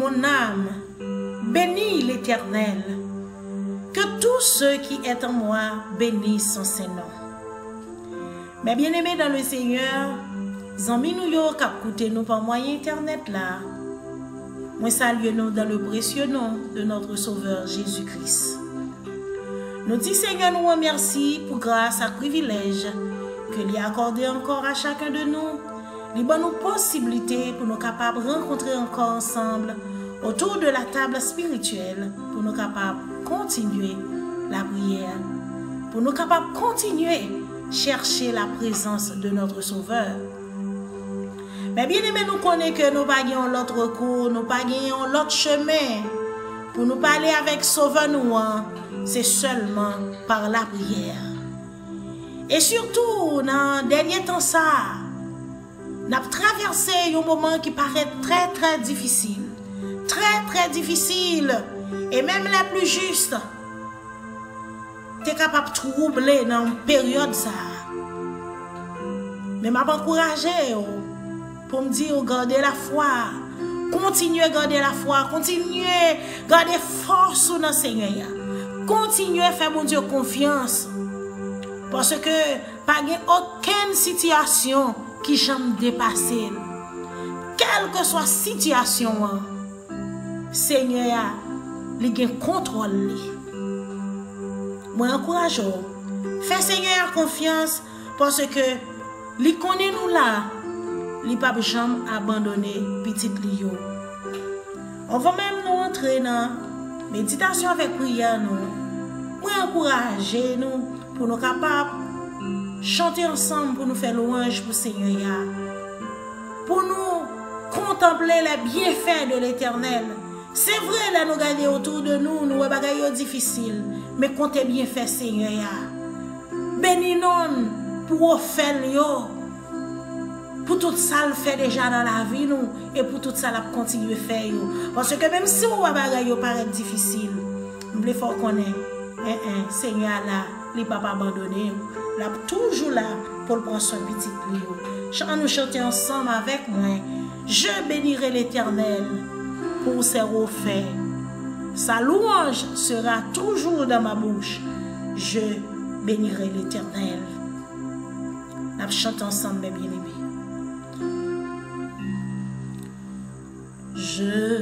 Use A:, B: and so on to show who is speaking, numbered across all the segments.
A: mon âme, bénis l'Éternel. Que tous ceux qui est en moi bénissent son Saint-Nom. Mes bien-aimés dans le Seigneur, Zami nous yo k'ap koute nous par moyen internet là. Moi salue nous dans le précieux nom de notre Sauveur Jésus-Christ. Nous disons Seigneur nous remercie pour grâce et privilège que lui a accordé encore à chacun de nous. Il donne nous possibilité pour nous capables de rencontrer encore ensemble autour de la table spirituelle pour nous capables de continuer la prière, pour nous capables de continuer chercher la présence de notre Sauveur. Mais bien aimé, nous connaissons que nous pas gagnons l'autre recours, nous pas gagnons l'autre chemin pour nous parler avec Sauveur nous, c'est seulement par la prière. Et surtout, dans le dernier temps, ça, nous avons traversé un moment qui paraît très difficile. Très difficile. Et même les plus justes, tu es capable de troubler dans une période ça. Mais je m'encourage pour me dire, gardez la foi. Continuez à garder la foi. Continuez à garder force dans le Seigneur. Continuez à faire mon Dieu confiance. Parce que pas aucune situation qui jamais dépassé. Quelle que soit la situation, Seigneur, il a contrôle. Moi, encourage. Fais Seigneur confiance parce que il connaît nous là. Il ne peut jamais abandonner petit Lio. On va même nous entrer dans la méditation avec prière. Moi, encourager nous pour nous capables de chanter ensemble pour nous faire louange pour le Seigneur. Pour nous contempler les bienfaits de l'Éternel. C'est vrai, là, nous regardons autour de nous, nous avons des difficiles. Mais comptez bien faire, Seigneur. Bénis-nous pour faire pour tout ça le fait déjà dans la vie nous et pour tout ça la continuer faire parce que même si on bagaille paraît difficile nous voulons faut connaître Seigneur là il pas abandonné là toujours là pour prendre son petit Lio. Nous chanter ensemble avec moi. Je bénirai l'Éternel pour ses refaits. Sa louange sera toujours dans ma bouche. Je bénirai l'Éternel. Nous chantons ensemble mes bien-aimés. Je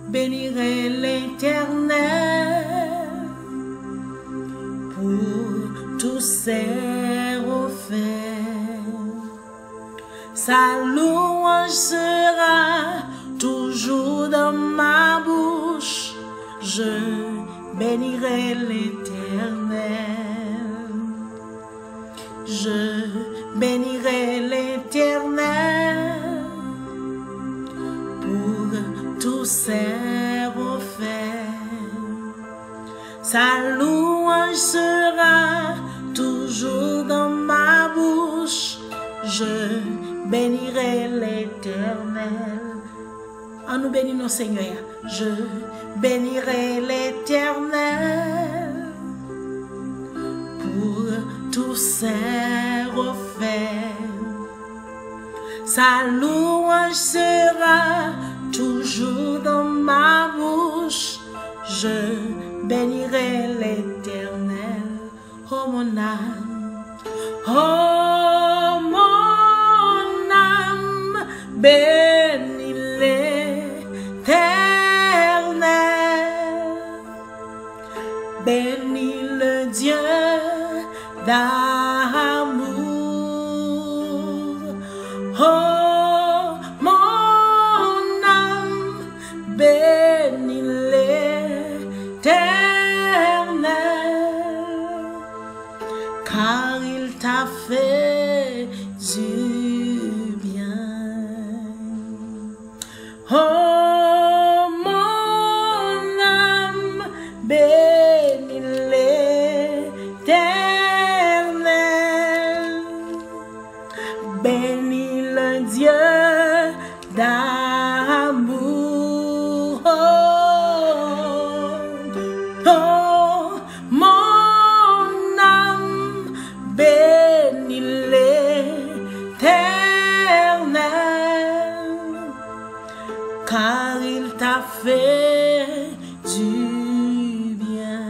A: bénirai l'Éternel pour tous ses refaits. Sa louange sera toujours dans ma bouche. Je bénirai l'Éternel. Je bénirai l'Éternel pour tous ses refaits. Sa louange sera toujours dans ma bouche. Je bénirai l'Éternel. En nous bénissons, Seigneur. Je bénirai l'Éternel pour tous ses refaits. Sa louange sera toujours dans ma bouche. Je bénirai l'Éternel. Oh mon âme, oh mon âme, bénis l'Éternel. Bénis le Dieu d'amour. Oh, mon âme, bénis l'Éternel, car il t'a fait du bien. Oh, mon âme, bénis l'Éternel, bénis le Dieu d'amour. Oh, mon âme, bénis l'Éternel, car il t'a fait du bien.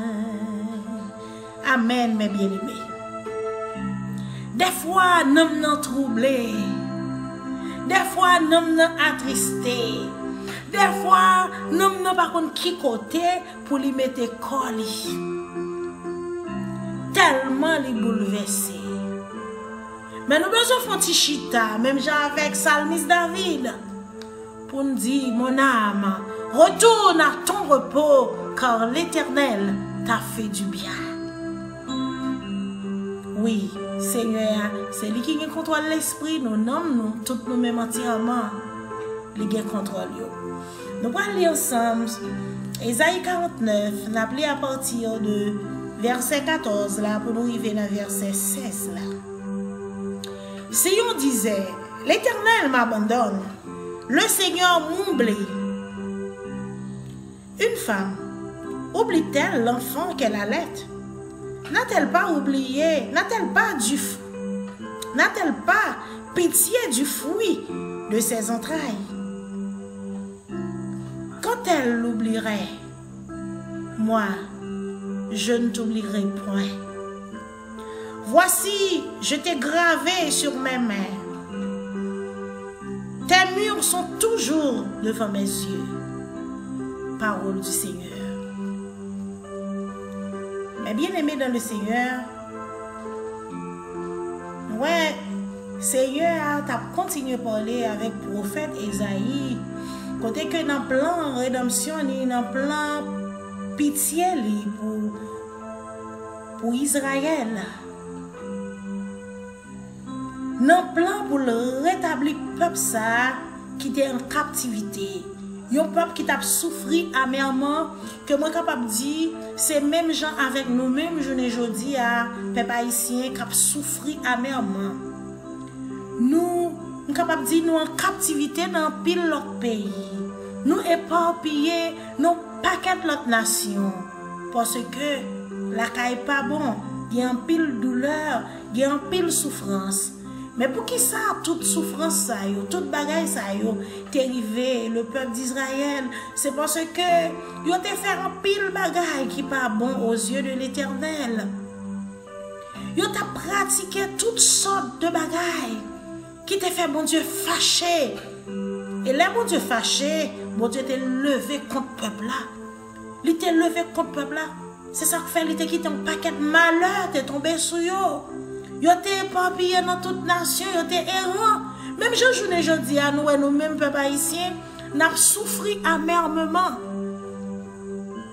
A: Amen, mes bien-aimés. Des fois, nous sommes troublés. Des fois, nous sommes attristés. Des fois, nous sommes pas contre qui côté pour lui mettre colis. Tellement les bouleversés. Mais nous besoin de faire chita, même avec Salmis David, pour nous dire, mon âme, retourne à ton repos, car l'Éternel t'a fait du bien. Oui, Seigneur, c'est lui qui contrôle l'esprit, nous nommons nous, tous nous mêmes entièrement, lui qui contrôle. Nous allons lire ensemble Ésaïe 49, nous appelons à partir de verset 14 là, pour nous arriver à verset 16 là. Si on disait, l'Éternel m'abandonne, le Seigneur m'oublie. Une femme, oublie-t-elle l'enfant qu'elle allait? N'a-t-elle pas oublié, n'a-t-elle pas pitié du fruit de ses entrailles? Quand elle l'oublierait, moi, je ne t'oublierai point. Voici, je t'ai gravé sur mes mains. Tes murs sont toujours devant mes yeux. Parole du Seigneur. Mais bien aimé dans le Seigneur, ouais, Seigneur, tu as continué à parler avec le prophète Ésaïe, côté que dans le plan rédemption, dans le plan pitié pour Israël. Dans le plan pour le rétablir le peuple ça, qui était en captivité. Un peuple qui t'a souffert amèrement, que moi capable de dire, c'est même gens avec nous-mêmes, je ne dis à peuple haïtien qui a souffert amèrement. Nous sommes capables de dire, nous en captivité dans pile l'autre pays. Nous éparpillés dans paquet de l'autre nation. Parce que la caille n'est pas bon, il y a un pile douleur, il y a un pile souffrance. Mais pour qui ça, toute souffrance, ça, toute bagaille, ça, t'est arrivé, le peuple d'Israël, c'est parce que yo t'ai fait un pile bagaille qui pas bon aux yeux de l'Éternel. Yo t'a pratiqué toutes sortes de bagailles qui t'a fait, bon Dieu, fâché. Et là, bon Dieu fâché, bon Dieu t'est levé contre le peuple là. Il t'est levé contre le peuple là. C'est ça que fait, il t'est quitté un paquet de malheur, t'es tombé sur yo. Yo t'es éparpillé dans toute nation, yo t'es errant. Même je dis à nous et nous-mêmes, peuple haïtien, n'a souffert amèrement.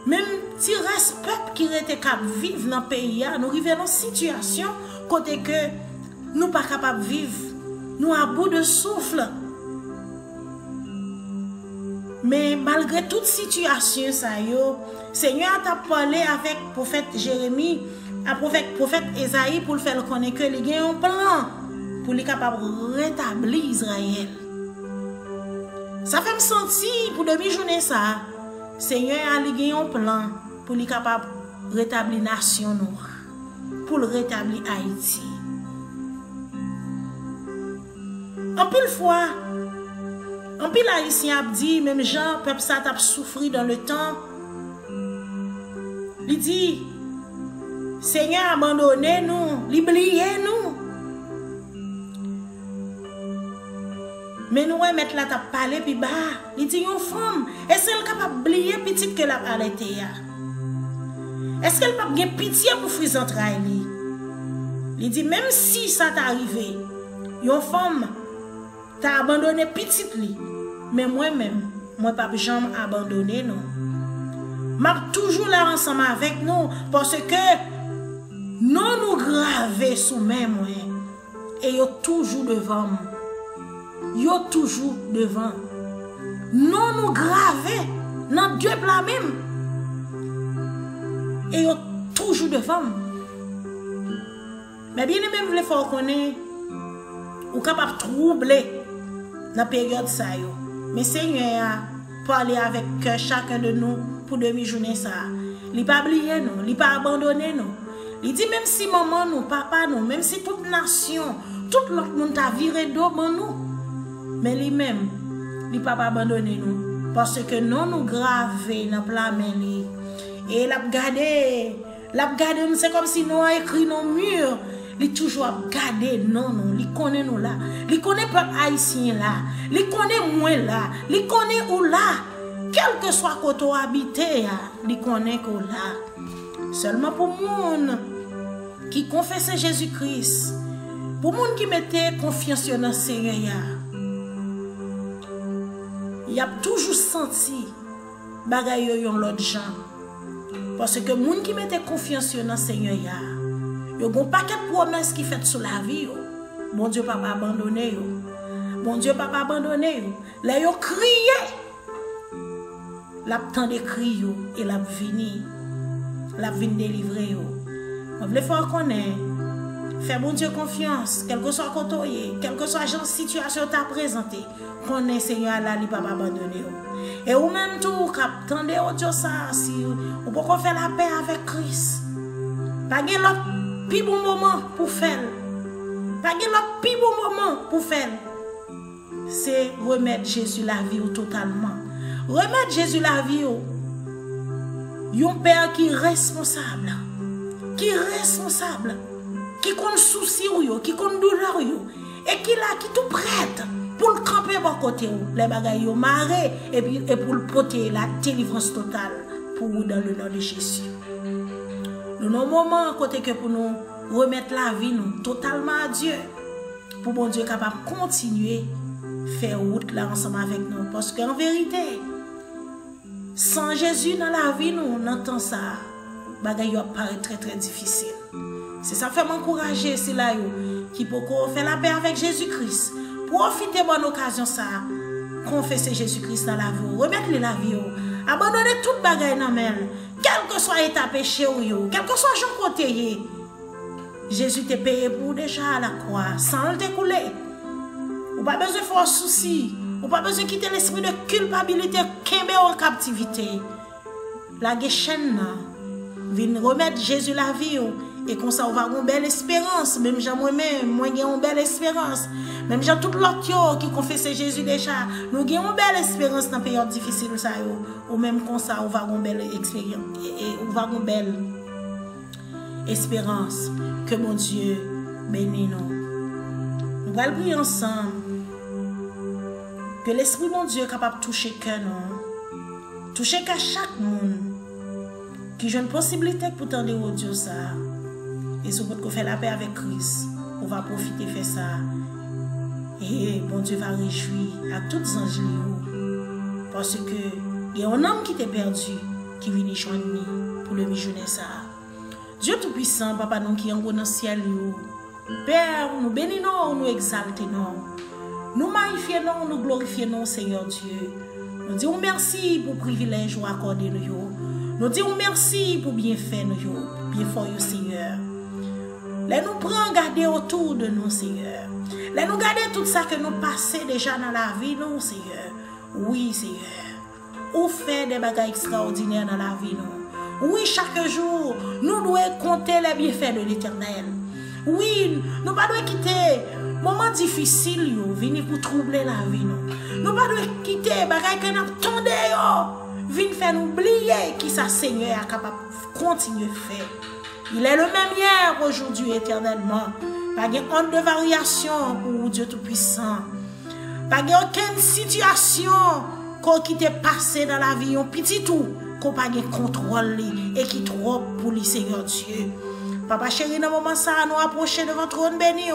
A: Même si reste peuple qui était capable de vivre dans le pays, nous arrivons dans une situation côté que nous pas capables de vivre. Nous à bout de souffle. Mais malgré toute situation, ça yo, Seigneur t'a parlé avec le prophète Jérémie, avec le prophète Ésaïe pour le faire connaître que il y a un plan pour les capable de rétablir Israël. Ça fait me sentir pour demi-journée ça. Seigneur a un plan pour les capable de rétablir la nation noire, pour le rétablir Haïti. En pile fois, en pile haïtien a dit, même Jean, peuple ça t'a souffert dans le temps. Il dit, Seigneur, abandonnez-nous, oubliez-nous. Mais nous, mettre là, t'as parlé, puis bah, il dit, une femme, est-ce qu'elle est capable d'oublier petite que la arrêté? Est-ce qu'elle peut avoir pitié pour fris entrailles? Il dit, même si ça t'est arrivé, une femme, t'as abandonné petite li, mais moi-même, moi pas jamais abandonné non. M'a toujours là ensemble avec nous parce que non nous gravé sous même et yo toujours devant moi. Yo toujours devant. Non nous gravé dans Dieu plat même. Et yo toujours devant. Mais bien même vous le faut connaître ou capable troubler dans la période ça yo. Mais Seigneur a parlé avec chacun de nous pour demi-journée ça. Il pas oublié nous, il pas abandonné nous. Il dit même si maman nous, papa nous, même si toute nation, tout l'autre monde t'a viré d'eau bon nous, mais lui-même, il pas abandonné nous. Parce que non nous gravé dans la main. Et l'a gardé, c'est comme si nous avons écrit nos murs. Il toujours gardé non, il connaît nous là. Il connaît peuple haïtien là. Il connaît moi là. Il connaît où là. Quel que soit côté habité, il connaît qu'on là. Seulement pour monde qui confesse Jésus-Christ, pour monde qui mettait confiance dans le Seigneur, il a toujours senti bagaille yon l'autre gens. Parce que monde qui mettait confiance dans le Seigneur, il y a un paquet de promesses qui fait sur la vie. Bon Dieu pas abandonné. Bon Dieu pas abandonné. Là yo crié. La temps de crier et la vini délivrer. On veut faire connaître. Faire bon Dieu confiance, quel que soit côté, quelle que soit la situation t'a présenté, connaît Seigneur là, il pas abandonner. Et ou même tout cap tendez audio ça si on peut faire la paix avec Christ. Pas gen l'autre plus bon moment pour faire. Pas gen l'autre plus bon moment pour faire. C'est remettre Jésus la vie totalement. Remettre Jésus la vie. Un père qui est responsable. Qui compte souci qui compte douleur et qui là qui tout prête pour le camper par côté les bagailles marrer et pour le porter la délivrance totale pour vous dans le nom de Jésus. Nous avons un moment à côté que pour nous remettre la vie nous totalement à Dieu pour bon Dieu capable de continuer faire route là ensemble avec nous parce qu'en vérité sans Jésus dans la vie nous entend ça bagaille paraît très très difficile. C'est ça fait m'encourager c'est là qui peut faire la paix avec Jésus-Christ. Profitez de bonne occasion ça. Confesser Jésus-Christ dans la vie. Remettre la vie. Abandonner toute bagaille dans la quel que soit l'état péché ou quel que soit son côté. Jésus t'a payé pour déjà à la croix sans le découler. Ou pas besoin de faire souci. Ou pas besoin de quitter l'esprit de culpabilité qui est en captivité. La chaîne vient remettre Jésus la vie. Et comme ça, on va avoir une belle espérance. Même moi-même, moi j'ai une belle espérance. Même j'ai tout l'autre qui confesse Jésus déjà. Nous avons une belle espérance dans la période difficile. Ou même comme ça, on va avoir une belle expérience. Et on va avoir une belle espérance. Que mon Dieu bénisse nous. Nous allons prier ensemble. Que l'Esprit de mon Dieu est capable de toucher que nous. Toucher qu'à chaque monde. Qui a une possibilité pour tendre au Dieu ça. Et si vous faire la paix avec Christ, on va profiter de faire ça. Et bon Dieu va réjouir à tous les anges. Parce que il y a un homme qui t'est perdu, qui vient joindre pour le mijourner ça. Dieu Tout-Puissant, Papa, nous qui sommes dans le ciel, Père, nous bénissons, nous exaltons, nous magnifions, nous glorifions, Seigneur Dieu. Nous disons merci pour le privilège nous accordé nous. Nous disons merci pour bien faire nous, bien faire Seigneur. Là nous prenons garder autour de nous, Seigneur. Là nous garder tout ça que nous passons déjà dans la vie, nous, Seigneur. Oui, Seigneur. Ou faire des bagages extraordinaires dans la vie, nous. Oui, chaque jour, nous devons compter les bienfaits de l'Éternel. Oui, nous ne devons pas quitter moment difficile, venir pour troubler la vie, nous. Nous ne devons pas quitter les bagages que nous attendons, venir faire nous oublier qui ça, Seigneur, est capable de continuer à faire. Il est le même hier, aujourd'hui, éternellement. Pas de honte de variation pour Dieu Tout-Puissant. Pas de aucune situation qui t'est passée dans la vie, un petit tout, qu'on pas de contrôle et qui trop pour le Seigneur Dieu. Papa chéri, dans le moment ça, nous approcher de votre trône béni,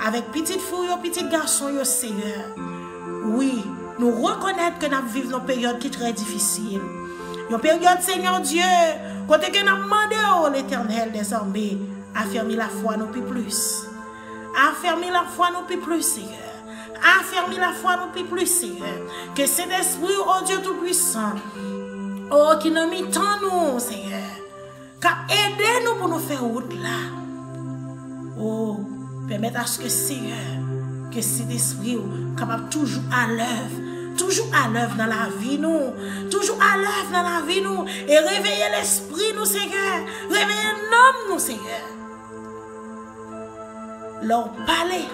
A: avec petite fille, petit garçon, Seigneur. Oui, nous reconnaître que nous vivons une période qui est très difficile. Une période, Seigneur Dieu, côté que nous demandons l'Éternel des armées, affermir la foi nous plus. Affermir la foi nous plus, Seigneur. Affermir la foi nous plus, Seigneur. Que cet esprit, oh Dieu Tout-Puissant, oh, qui nous mit en nous, Seigneur, qui aide nous pour nous faire route là. Oh, permettre à ce que, Seigneur, que cet esprit capable toujours à l'œuvre dans la vie nous, toujours à l'œuvre dans la vie nous, et réveiller l'esprit nous, Seigneur, réveiller l'homme nous, Seigneur. Leur parler,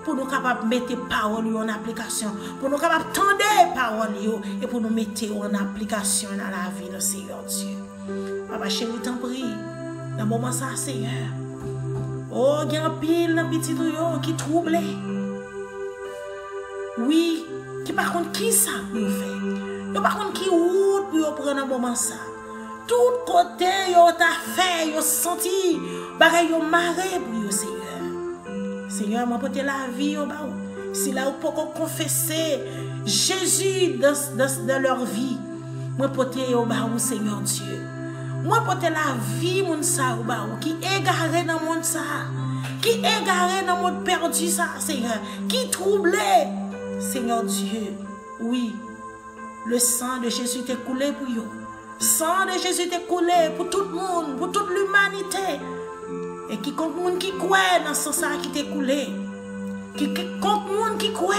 A: pour nous capables de mettre paroles en application, pour nous capables de tendre paroles et pour nous mettre en application dans la vie de Seigneur Dieu. Papa chéri, t'en prie, dans le moment ça, Seigneur. Oh, il y a un pile dans petit qui trouble. Oui, qui par contre, qui ça nous fait? Par contre, qui route pour prendre un moment ça? Tout côté, yo t'a fait, yo senti, bagay yo maré pour yo, Seigneur. Seigneur, moi porter la vie au bas. Si là où pour confesser Jésus dans leur vie, moi porter au bas, Seigneur Dieu. Moi porter la vie mon ça au bas, qui égaré dans monde ça, qui égaré dans monde perdu ça, Seigneur, qui troublé, Seigneur Dieu. Oui, le sang de Jésus t'est coulé pour eux. Le sang de Jésus t'est coulé pour tout le monde, pour toute l'humanité. Et quiconque monde qui croit dans ce sang qui t'est coulé, quiconque monde qui croit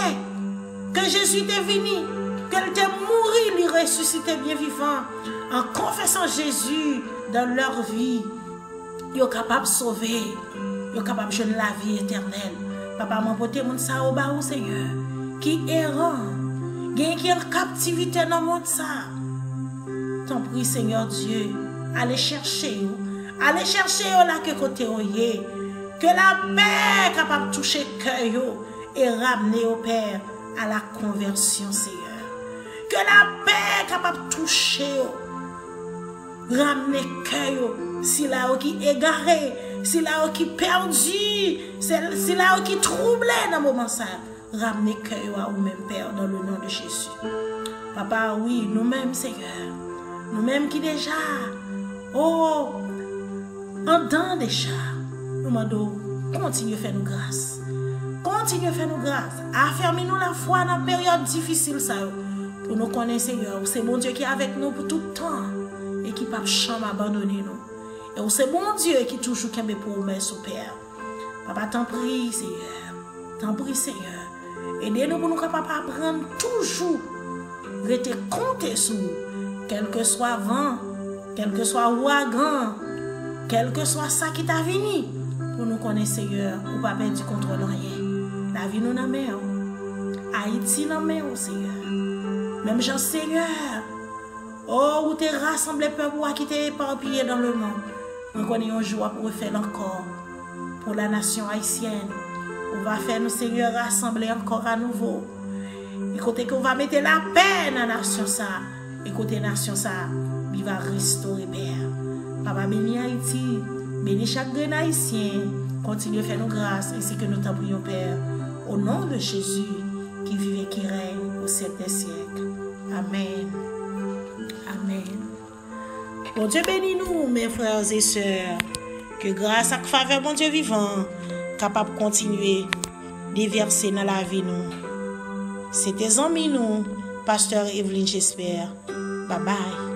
A: que Jésus est venu, qu'elle t'est mouru, il ressuscité bien vivant, en confessant Jésus dans leur vie, ils sont capables de sauver, ils sont capables de donner la vie éternelle. Papa m'a porté mon ça au bas, Seigneur, qui errant, qui est en captivité dans le monde ça. T'en prie, Seigneur Dieu, allez chercher là que côté oyé, que la paix capable de toucher cœur et ramener au Père à la conversion, Seigneur. Que la paix capable de toucher, ramener cœur, si là qui égaré, si là qui perdu, si là qui troublé dans le moment ça, ramener cœur à vous-même, Père, dans le nom de Jésus. Papa, oui, nous-mêmes, Seigneur, nous-mêmes qui déjà, oh, en dedans déjà, nous demandons, continue à faire nous grâce. Continue à faire nous grâce. Affermez-nous la foi dans la période difficile, ça, pour nous connaître, Seigneur. C'est bon Dieu qui est avec nous pour tout le temps et qui ne peut jamais abandonner nous. Et c'est bon Dieu qui toujours qui est pour nous, sous Père. Papa, t'en prie, Seigneur. T'en prie, Seigneur. Aidez-nous pour nous capables d'apprendre toujours, rester compter sur nous, quel que soit vent, quel que soit ouragan, quel que soit ça qui t'a venu, pour nous connaître, Seigneur, ou pas perdre du contrôle de rien. La vie nous n'a main, Haïti n'a main, Seigneur. Même Jean, Seigneur, oh, où t'es rassemblé peuple qui t'es éparpillé dans le monde. Nous connaissons un jour pour faire encore pour la nation haïtienne. On va faire nous, Seigneur, rassembler encore à nouveau. Écoutez qu'on va mettre la paix dans la nation ça. Écoutez, nation ça, il va restaurer, Père. Papa, bénis Haïti, bénis chaque grain haïtien. Continue à faire nos grâces, ainsi que nous t'en prions, Père. Au nom de Jésus, qui vit et qui règne au siècle des siècles. Amen. Amen. Bon Dieu bénis nous, mes frères et sœurs. Que grâce à faveur, mon Dieu vivant, capable de continuer de verser dans la vie nous. C'était amis nous, Pasteur Evelyne, j'espère. Bye bye.